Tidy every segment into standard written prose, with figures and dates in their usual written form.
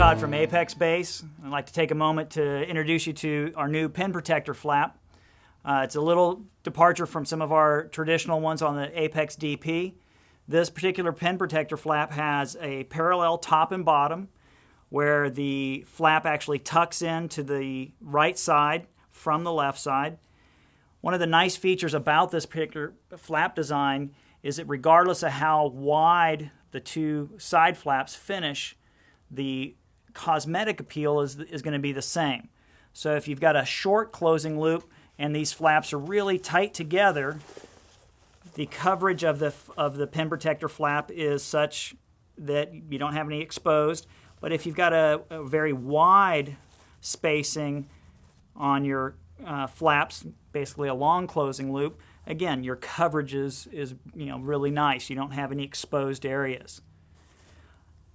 Todd from Apex Base. I'd like to take a moment to introduce you to our new pin protector flap. It's a little departure from some of our traditional ones on the Apex DP. This particular pin protector flap has a parallel top and bottom where the flap actually tucks in to the right side from the left side. One of the nice features about this particular flap design is that regardless of how wide the two side flaps finish, the cosmetic appeal is going to be the same. So if you've got a short closing loop and these flaps are really tight together, the coverage of the pin protector flap is such that you don't have any exposed. But if you've got a very wide spacing on your flaps, basically a long closing loop, again, your coverage is really nice. You don't have any exposed areas.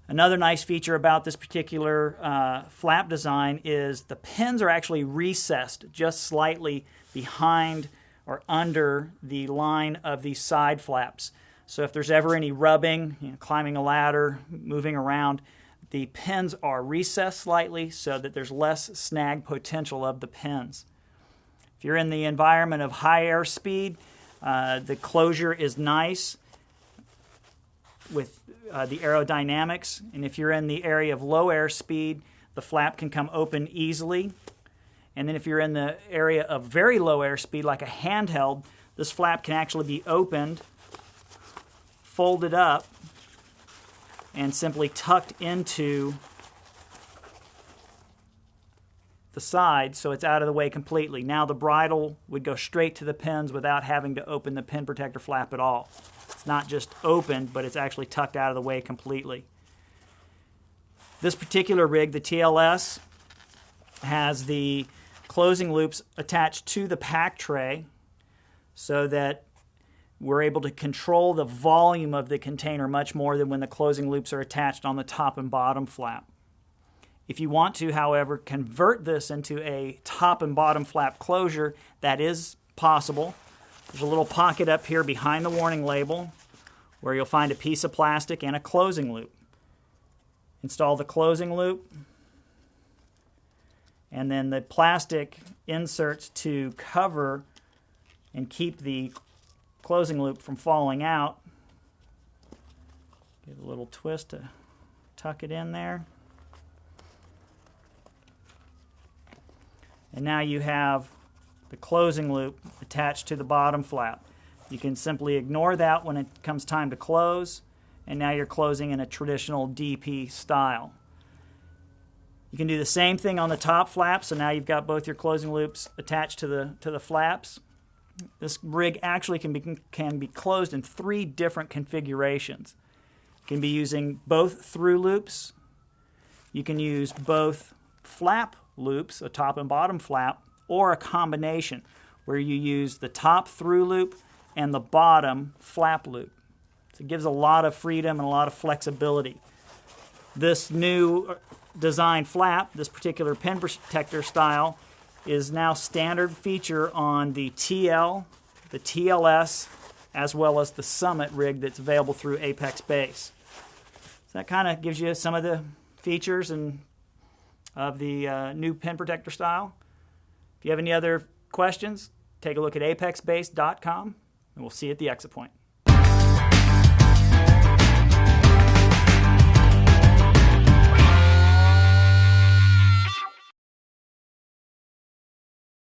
Another nice feature about this particular flap design is the pins are actually recessed just slightly behind or under the line of these side flaps. So if there's ever any rubbing, climbing a ladder, moving around, the pins are recessed slightly so that there's less snag potential of the pins. If you're in the environment of high air speed, the closure is nice with the aerodynamics, and if you're in the area of low air speed, the flap can come open easily. And then if you're in the area of very low air speed, like a handheld, this flap can actually be opened, folded up, and simply tucked into the side so it's out of the way completely. Now the bridle would go straight to the pins without having to open the pin protector flap at all. It's not just opened, but it's actually tucked out of the way completely. This particular rig, the TLS, has the closing loops attached to the pack tray so that we're able to control the volume of the container much more than when the closing loops are attached on the top and bottom flap. If you want to, however, convert this into a top and bottom flap closure, that is possible. There's a little pocket up here behind the warning label where you'll find a piece of plastic and a closing loop. Install the closing loop, and then the plastic inserts to cover and keep the closing loop from falling out. Give it a little twist to tuck it in there. And now you have the closing loop attached to the bottom flap. You can simply ignore that when it comes time to close, and now you're closing in a traditional DP style. You can do the same thing on the top flap, so now you've got both your closing loops attached to the flaps. This rig actually can be closed in 3 different configurations. You can be using both through loops. You can use both flap loops, a top and bottom flap, or a combination where you use the top through loop and the bottom flap loop. So it gives a lot of freedom and a lot of flexibility. This new design flap, this particular pin protector style, is now standard feature on the TL, the TLS, as well as the Summit rig that's available through Apex Base. So that kind of gives you some of the features of the new pin protector style. If you have any other questions, take a look at apexbase.com, and we'll see you at the exit point.